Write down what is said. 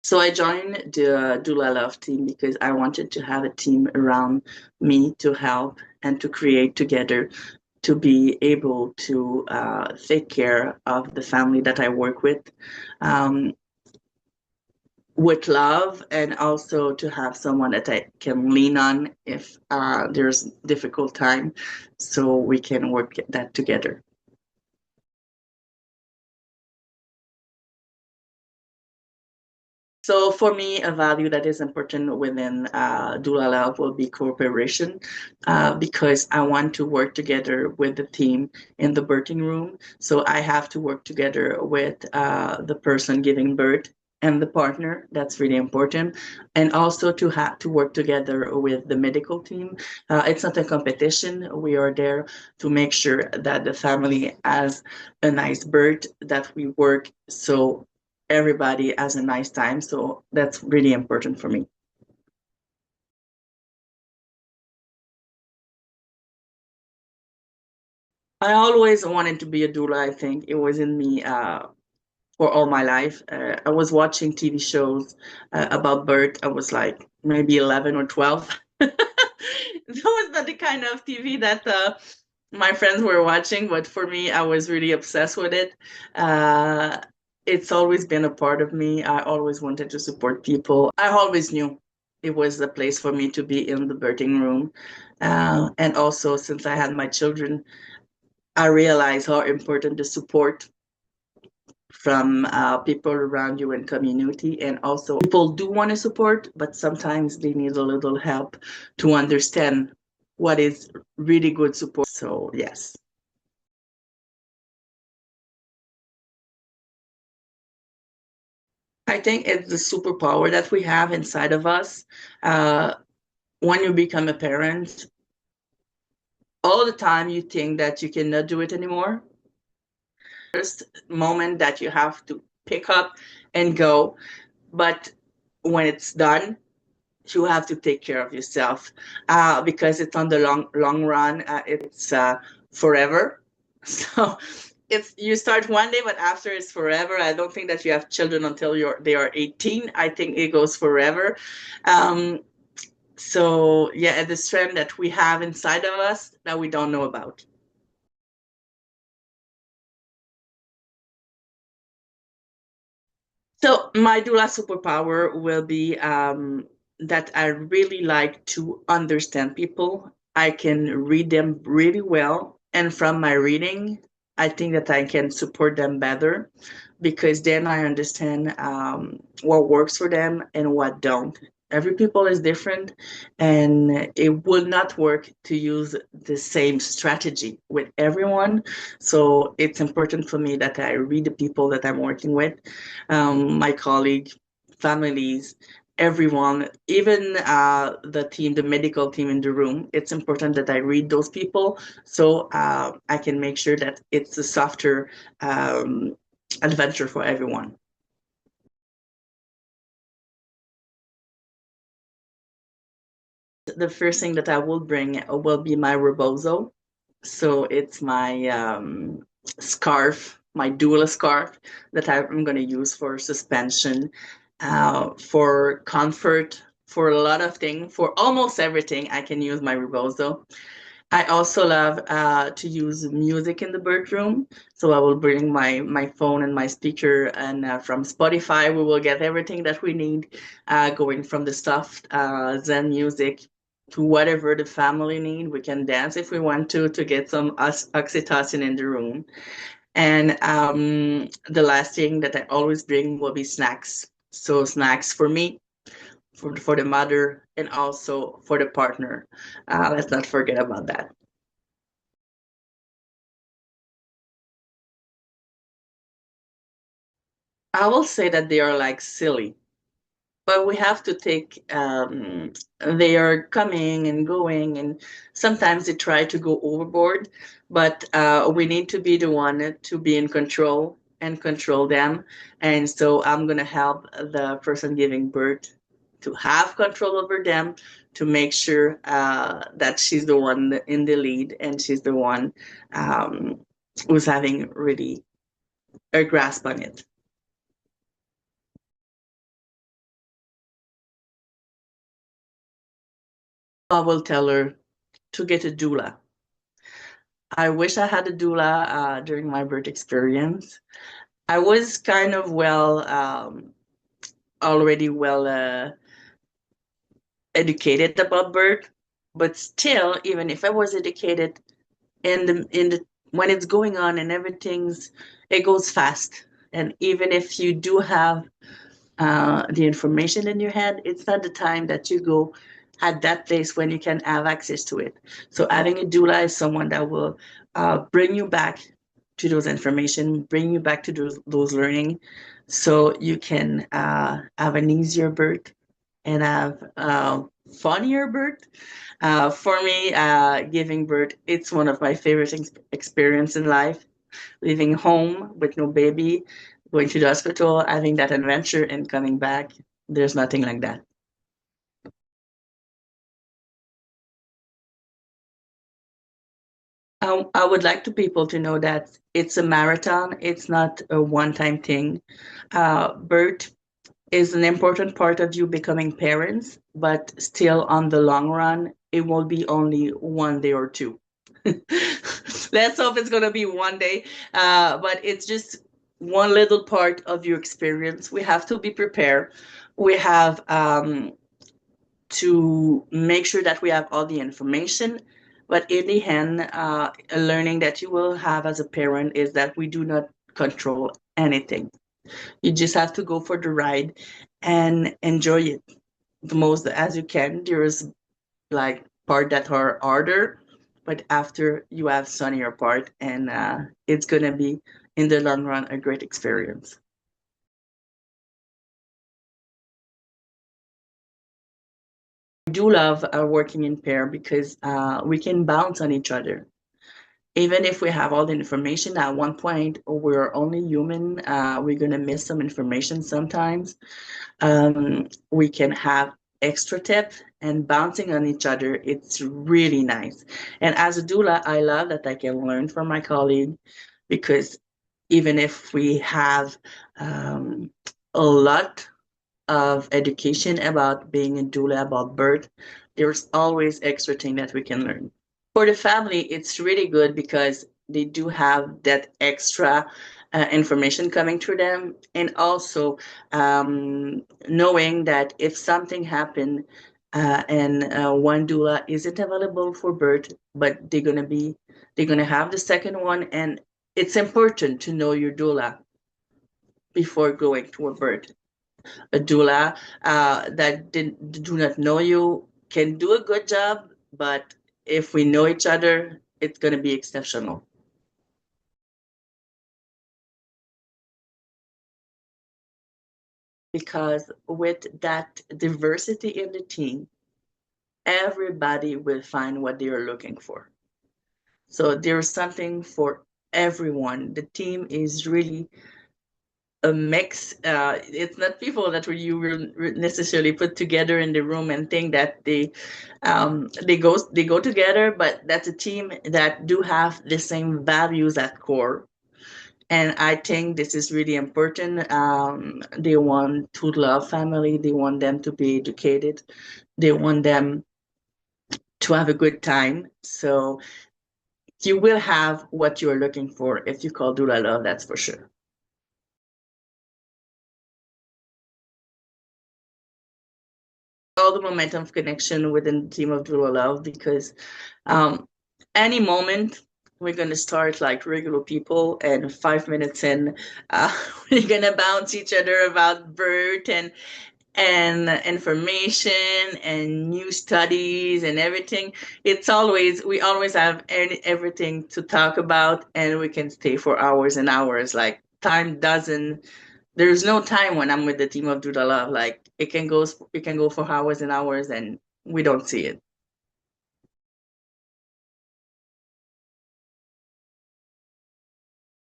So I joined the DoulasLove team because I wanted to have a team around me to help and to create together to be able to take care of the family that I work um, with love, and also to have someone that I can lean on if there's difficult time, so we can work that together. So for me, a value that is important within DoulasLove will be cooperation, because I want to work together with the team in the birthing room. So I have to work together with the person giving birth and the partner. That's really important, and also to have to work together with the medical team. It's not a competition. We are there to make sure that the family has a nice birth, that we work so everybody has a nice time. So that's really important for me. I always wanted to be a doula. I think it was in me for all my life. I was watching TV shows about birth. I was like maybe 11 or 12. That was not the kind of TV that my friends were watching, but for me, I was really obsessed with it. Uh, it's always been a part of me. I always wanted to support people. I always knew it was a place for me to be in the birthing room. And also, since I had my children, I realized how important the support from people around you and community, and also people do want to support, but sometimes they need a little help to understand what is really good support. So yes. I think it's the superpower that we have inside of us. Uh, when you become a parent, all the time you think that you cannot do it anymore. First moment that you have to pick up and go, but when it's done, you have to take care of yourself, because it's on the long run. It's forever. So it's you start one day, but after it's forever. I don't think that you have children until they are 18. I think it goes forever. Um, so yeah, the strength that we have inside of us that we don't know about. So my doula superpower will be that I really like to understand people. I can read them really well, and from my reading, I think that I can support them better, because then I understand what works for them and what don't. Every people is different, and it will not work to use the same strategy with everyone. So it's important for me that I read the people that I'm working with, my colleague, families, everyone, even the team, the medical team in the room. It's important that I read those people, so I can make sure that it's a softer adventure for everyone. The first thing that I will bring will be my rebozo. So it's my scarf, my doula scarf that I'm going to use for suspension, for comfort, for a lot of things, for almost everything. I can use my rebozo. I also love to use music in the birth room. So I will bring my phone and my speaker, and from Spotify, we will get everything that we need, going from the soft Zen music to whatever the family need. We can dance if we want to get some oxytocin in the room. And the last thing that I always bring will be snacks. So snacks for me, for the mother, and also for the partner. Let's not forget about that. I will say that they are like silly, but we have to take, they are coming and going, and sometimes they try to go overboard, but we need to be the one to be in control and control them. And so I'm going to help the person giving birth to have control over them, to make sure that she's the one in the lead, and she's the one um, who's having really a grasp on it. I will tell her to get a doula. I wish I had a doula during my birth experience. I was kind of already well educated about birth, but still, even if I was educated in the when it's going on and it goes fast. And even if you do have the information in your head, it's not the time that you go at that place when you can have access to it. So having a doula is someone that will bring you back to those information, bring you back to those learning, so you can have an easier birth and have funnier birth. For me, giving birth, it's one of my favorite experience in life. Leaving home with no baby, going to the hospital, having that adventure and coming back, there's nothing like that. I would like to people to know that it's a marathon. It's not a one-time thing. Birth is an important part of you becoming parents, but still on the long run, it will be only one day or two. Let's hope it's going to be one day, but it's just one little part of your experience. We have to be prepared. We have to make sure that we have all the information. But in the end, a learning that you will have as a parent is that we do not control anything. You just have to go for the ride and enjoy it the most as you can. There's like part that are harder, but after you have sunnier part, and it's gonna be in the long run a great experience. I do love working in pair because we can bounce on each other. Even if we have all the information at one point, we're only human. We're gonna miss some information sometimes. We can have extra tips and bouncing on each other. It's really nice. And as a doula, I love that I can learn from my colleague because even if we have a lot of education about being a doula, about birth, there's always extra thing that we can learn. For the family, it's really good because they do have that extra information coming to them, and also knowing that if something happened and one doula isn't available for birth, but they're gonna have the second one, and it's important to know your doula before going to a birth. A doula that do not know you can do a good job, but if we know each other, it's going to be exceptional. Because with that diversity in the team, everybody will find what they are looking for. So there's something for everyone. The team is really a mix. It's not people that you will necessarily put together in the room and think that they go together, but that's a team that do have the same values at core. And I think this is really important. They want to love family. They want them to be educated. They want them to have a good time. So you will have what you're looking for if you call DoulasLove, that's for sure. All the momentum of connection within the team of DoulasLove because um, any moment we're gonna start like regular people, and 5 minutes in, we're gonna bounce each other about birth and information and new studies and everything. We always have everything to talk about, and we can stay for hours and hours. Like time doesn't there's no time when I'm with the team of Do the Love. Like it can go for hours and hours and we don't see it.